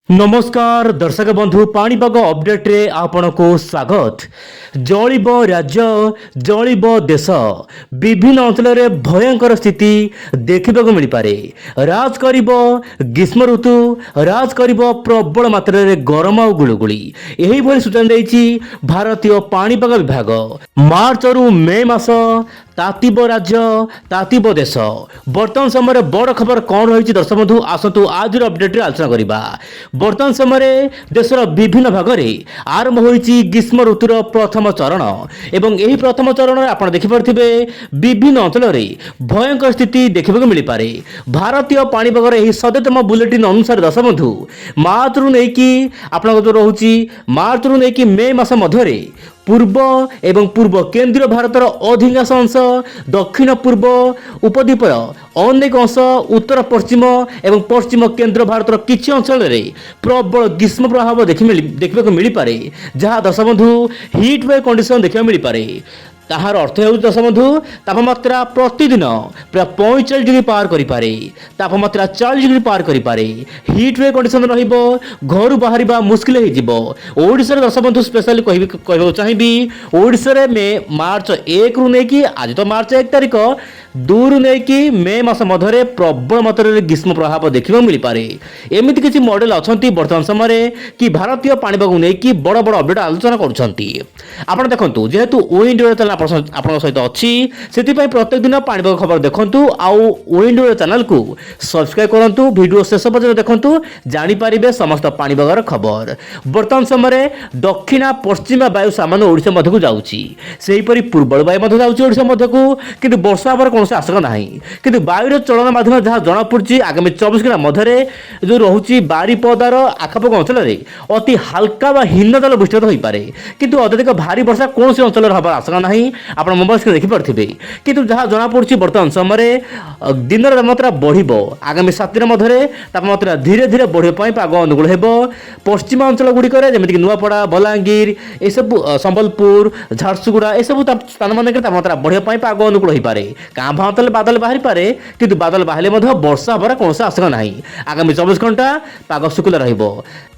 नमस्कार दर्शक बंधु पाणीपाग अपडेट रे आपनको स्वागत। जलिब राज्य जलिब देश विभिन्न अंचल में भयंकर स्थिति देखा मिल पारे। राज करिब ग्रीष्म ऋतु, राज करिब प्रबल मात्रा रे गरम और गुलुगुली। यही भली सूचना देछि भारतीय पाणीपाग विभाग। मार्च रु मे मास तातीब राज्य तातीब देश। वर्तमान समय बड़ खबर कौन रही दर्शक बंधु आसतु आज अपडेट आलोचना करवा। वर्तमान समय देशर विभिन्न भाग में आरंभ होईची ग्रीष्म ऋतुर प्रथम चरण एवं यही प्रथम चरण आप देखिपे विभिन्न अंचल में भयंकर स्थिति देखा मिल पारे। भारतीय पाणीपाग यही सद्यतम बुलेटिन अनुसार दर्शक बंधु मार्च रु नहीं आप रोचे मार्च रु नहीं मे मास मध्य पूर्व एवं पूर्व केंद्रीय भारतर अधिकांश अंश, दक्षिण पूर्व उपद्वीपर अनेक अंश, उत्तर पश्चिम एवं पश्चिम केंद्र भारतर किछि अंचल में प्रबल ग्रीष्म प्रभाव देखा मिल पारे। जहाँ दर्शक बंधु हिट वेव कंडीशन देखा मिल पारे। ताहार अर्थ हो दर्शक बंधु तापमात्रा प्रतिदिन प्राय 45 डिग्री पार करें, तापमात्रा 40 डिग्री पार करें। हिट वेव कंडीशन रहिबो, घर बाहर मुस्किल ओडिशा दर्शक बंधु स्पेशली कहना चाहिए ओडिशा में मार्च 1 रु नहीं आज तो मार्च 1 तारीख 2 रु नहीं मे मास मध्य प्रबल मात्रा रे ग्रीष्म प्रभाव देखा मिल पारे। एमती किसी मॉडल अच्छा वर्तमान समय कि भारतीय पाणीपाग नहीं बड़ बड़ अपडेट आलोचना कर देखु जेहेतु ओइंडियो चैनल आपन सहित अच्छी से प्रत्येक दिन पाणीपाग खबर देखु आउ ओइंडियो चैनल को सब्सक्राइब करूँ। वीडियो शेष पर्यटन देखु जानीपारे समस्त पाणीपागर खबर। वर्तमान समय दक्षिण पश्चिम वायु सामान्य ओडिशा मध्य को जाऊँगी, सेहीपरि पूर्व वायु जाऊँगी ओडिशा मध्य को, किंतु वर्षा हमार कौन आशंका ना कि वायुर चलन माध्यम जहाँ जनापड़ी आगामी 24 घंटा मध्य जो रोचे बारिपदार आखपाख अंचल में अति हाल्का व हीन जल वृष्टिपात हो पारे, किंतु अत्यधिक भारी वर्षा कौन अंचल हमार आशंका ना आप मोबाइल स्क्रीन देखिपे। किंतु जहाँ जनापड़ी वर्तमान समय दिन तापमात्रा बढ़ आगामी 7 दिन मध्य तापमात्रा धीरे धीरे बढ़ाई पाग अनुकूल हो। पश्चिम अंचल गुड़िक जमीक नुआपड़ा, बलांगीर, एसबू संबलपुर, झारसुगुड़ा एसबू स्थान मान तापमात्रा बढ़ाई पाग अनुकूल हो पारे। क्या भातले बादल बाहरी पारे, किंतु बादल बाहर वर्षा हमार कौन आशंका ना। आगामी 24 घंटा पाग शुक्ला रहिबो।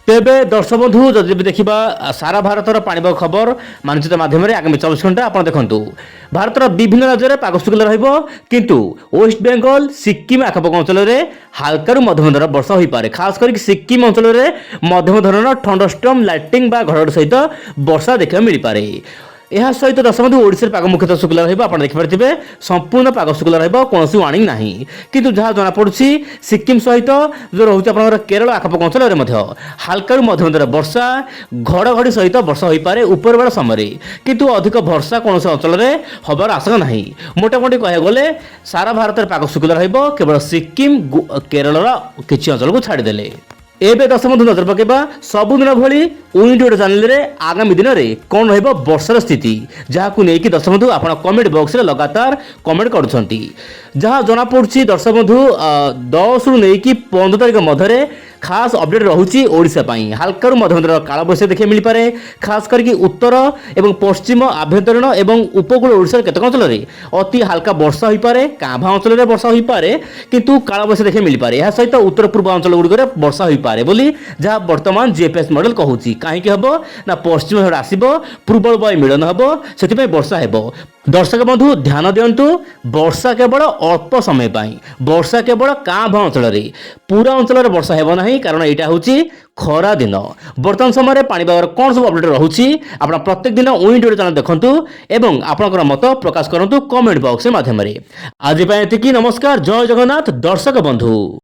तेबे दर्शक बंधु जदि देखा सारा भारतर पाणीपाग खबर मानचित्र माध्यम आगामी 24 घंटा आप देखु भारतर विभिन्न राज्य में पाग शुक्ला रहिबो, किंतु वेस्ट बेंगल सिक्किम आखपाख अंचल में हाल्का मध्यम धरण वर्षा हो पारे। खास करके सिक्किम अंचल में मध्यम धरण थंडरस्टॉर्म लाइटिंग बा घड़घड़ी सहित वर्षा देखा मिल पारे। यह सहित दर्शक बंधु ओडिशा पाग मुख्यतः शुक्ला रहा देखिपे संपूर्ण पाग शुक्ला कौन वार्निंग ना, किंतु जहाँ जनापड़ी सिक्किम सहित जो रोचे आप केरल आखपाख अंचल में हाल्का मध्यम धरण वर्षा घड़घड़ी सहित वर्षा हो पारे उपरबेला समय, किंतु अधिक वर्षा कौन अंचल में हबार आशंका ना। मोटामोटी कह गले सारा भारत में पाग शुक्ला केवल सिक्किम केरल किसी अंचल को छाड़देले। एवं दर्शक बंधु नजर पकेबा सबुदिन भली ओइंडियो चैनल रे आगामी दिन में कौन रहिबो वर्षार स्थिति, जहां नहीं दर्शक बंधु आप कमेंट बॉक्स रे लगातार कमेंट करुछंती। जहां जना पड़ुछि दर्शक बंधु 10 रु नहीं 15 तारीख मध्य खास अपडेट रोचे ओडिशा पई। हाल्का मध्यम काल बैशाखी देखा मिल पारे। खास करके उत्तर एवं पश्चिम आभ्यंतरीण एवं उपकूल ओडिशा केतक अंचल में अति हाल्का वर्षा हो पारे, काभा अंचल में वर्षा हो पारे, किंतु काल बैशाखी देखा मिल पारे। यह सहित उत्तर पूर्व अंचल गुड़िक वर्षा हो पारे बोली जहाँ वर्तमान जीएफएस मॉडल कहूँ। कहीं हम ना पश्चिम झाड़ आसब, पूर्व वायु मिलन हम से वर्षा हो। दर्शक बंधु ध्यान दिंतु वर्षा केवल अल्प समय पाई, वर्षा केवल काँ भाँ अंचल में, पूरा अंचल में वर्षा हेब नहीं, कारण यहाँ हूँ खरा दिन। वर्तमान समय पाणीपाग कौन सब अपडेट रोचे आप प्रत्येक दिन ओइंडियो चैनल देखु एवं आपंकर मत प्रकाश करूँ कमेंट बॉक्स माध्यम। आज नमस्कार, जय जगन्नाथ दर्शक बंधु।